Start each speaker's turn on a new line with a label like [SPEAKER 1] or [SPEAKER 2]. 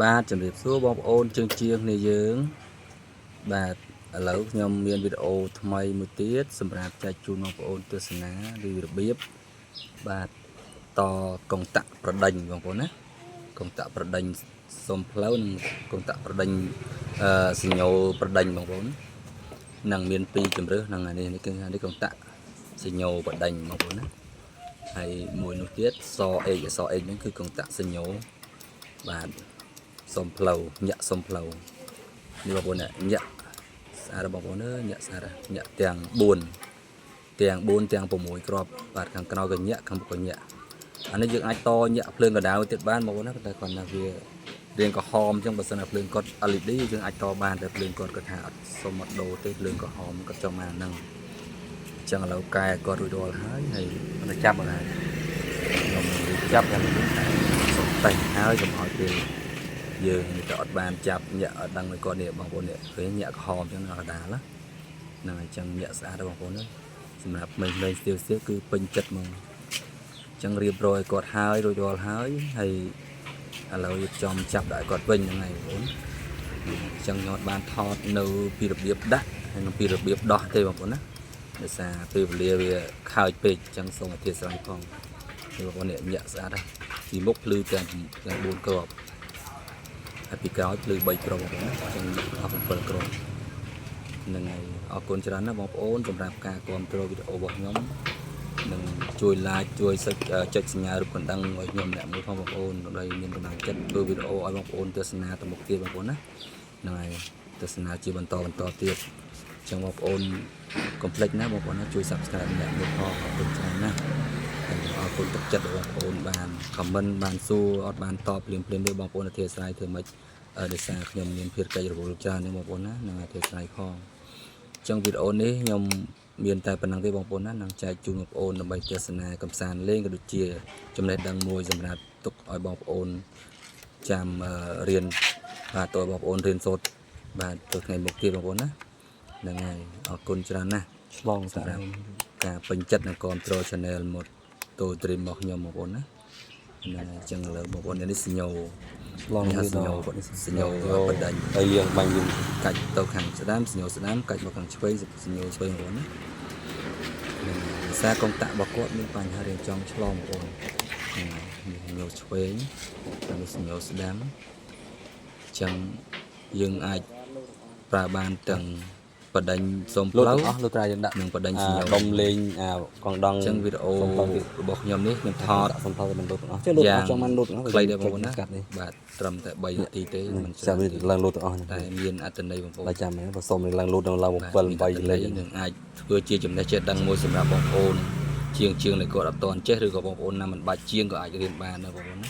[SPEAKER 1] បាទជំរាបសួរបងប្អូនជាងនេះយើងបាទឥឡូវខ្ញុំមានវីដេអូថ្មីមួយទៀតសម្រាប់ចែកជូនបងប្អូនទស្សនាពីរបៀបបាទតកុងតាក់ប្រដេញបងប្អូនណាកុងតាក់ប្រដេញសុំផ្លូវនិងកុងតាក់ប្រដេញសញ្ញោប្រដេញបងប្អូននឹងមាន2ជម្រើសនឹងនេះគឺនេះកុងតាក់សញ្ញោប្រដេញបងប្អូនណាហើយមួយនោះទៀតសអេកហ្នឹងគឺកុងតាក់សញ្ញោបាទសុំផ្លូវញាក់សុំផ្លូវនេះបងប្អូនញាក់ស្អាតបងប្អូនអើយញាក់ស្អាតញាក់ទាំង4ទាំង6គ្រាប់បាទខាងក្រោយក៏ញាក់ខាងមុខក៏ញាក់អានេះយើងអាចតញាក់ភ្លើងកណ្ដៅទៀតបានបងប្អូនណាតែគាត់ថាវារៀងក្រហមអញ្ចឹងបើសិនតែភ្លើងគាត់ LED យើងអាចតបានតែភ្លើងគាត់គាត់ថាអត់សុំអត់ដូរទេភ្លើងក្រហមគាត់ចង់បានហ្នឹងអញ្ចឹងឥឡូវកែគាត់រួចរាល់ហើយគាត់ចាប់អត់ហើយខ្ញុំចាប់យ៉ាងនេះតែសុំតែហើយកុំឲ្យពេលយើងទៅអត់បានចាប់ញាក់អត់ដឹងឲ្យគាត់នេះបងប្អូននេះឃើញញាក់ក្រហមអញ្ចឹងដល់កដាលហ្នឹងអញ្ចឹងញាក់ស្អាតបងប្អូនណាសម្រាប់មេឃស្ទៀវគឺពេញចិត្តហ្មងអញ្ចឹងរៀបរយគាត់ហើយរួចរាល់ហើយឥឡូវយើងចំចាប់ដាក់គាត់វិញហ្នឹងហើយបងប្អូនអញ្ចឹងខ្ញុំបានថតនៅពីរបៀបដាក់ហើយនិងពីរបៀបដោះទេបងប្អូនណាដោយសារពេលវេលាវាខើចពេកអញ្ចឹងសូមអធិស្ឋានផងបងប្អូននេះញាក់ស្អាតហើយពីមុខភ្លឺទាំង4គ្រាប់ហើយពីក្រោយភ្លឺ3គ្រាប់បងប្អូនណាអញ្ចឹងអស់7គ្រាប់ហ្នឹងហើយអរគុណច្រើនណាស់បងប្អូនសម្រាប់ការគាំទ្រវីដេអូរបស់ខ្ញុំនិងជួយ like ជួយចុចសញ្ញារូបកណ្ដឹងឲ្យខ្ញុំអ្នកមើលផងបងប្អូនដើម្បីមានកម្លាំងចិត្តធ្វើវីដេអូឲ្យបងប្អូនទស្សនាទៅមុខទៀតបងប្អូនណាហ្នឹងហើយទស្សនាជាបន្តទៀតអញ្ចឹងបងប្អូនកុំភ្លេចណាបងប្អូនណាជួយ Subscribe អ្នកមើលផងអរគុណច្រើនណាស់អរគុណទឹកចិត្តរបស់បងប្អូនបាន comment បានសួរអត់បានតបភ្លាមទេបងប្អូនអធិស្ឋានធ្វើម៉េចដោយសារខ្ញុំមានភារកិច្ចរវល់ច្រើនហ្នឹងបងប្អូនណានឹងអធិស្ឋានផងអញ្ចឹងវីដេអូនេះខ្ញុំមានតែប៉ុណ្្នឹងទេបងប្អូនណានឹងចែកជូនបងប្អូនដើម្បីទស្សនាកំសាន្តលេងក៏ដូចជាចំណេះដឹងមួយសម្រាប់ទុកឲ្យបងប្អូនចាំរៀនបាទតើបងប្អូនរៀនសូត្របាទទៅថ្ងៃមុខទៀតបងប្អូនណាហ្នឹងហើយអរគុណច្រើនណាស់បងសម្រាប់ការពេញចិត្តនិងគ្រប់គ្រង channel មកតូត្រីមកខ្ញុំបងប្អូនណាហ្នឹងហើយអញ្ចឹងឥឡូវបងប្អូននេះសញ្ញោឡងសញ្ញោគាត់សញ្ញោបដិញហើយលៀងបាញ់យើងកាច់ទៅខាងស្ដាំសញ្ញោស្ដាំកាច់មកខាងឆ្វេងសញ្ញោឆ្វេងបងប្អូនណាភាសាកុងតាក់របស់គាត់មានបញ្ហារៀងចង់ឆ្លងបងប្អូននេះសញ្ញោឆ្វេងហើយសញ្ញោស្ដាំអញ្ចឹងយើងអាចប្រើបានទាំងបដិញសុំផ្លូវអស់លើក្រៅយើងដាក់នឹងបដិញសញ្ញោដុំលេងកងដងអញ្ចឹងវីដេអូរបស់ខ្ញុំនេះខ្ញុំថតសុំផ្លូវមិនលូតទាំងអស់ចេះលូតអស់ចង់បានលូតទាំងអស់ខ្លីដែរបងប្អូនណាបាទត្រឹមតែ3នាទីទេមិនចាំឡើងលូតទាំងអស់តែមានអត្ថន័យបងប្អូនចាំមែនបើសុំឡើងលូតដល់ឡើង7 8លេខនឹងអាចធ្វើជាចំណេះចេះដឹងមួយសម្រាប់បងប្អូនជាងដែលគាត់អត់តន់ចេះឬក៏បងប្អូនណាមិនបាច់ជាងក៏អាចរៀនបានដែរបងប្អូនណា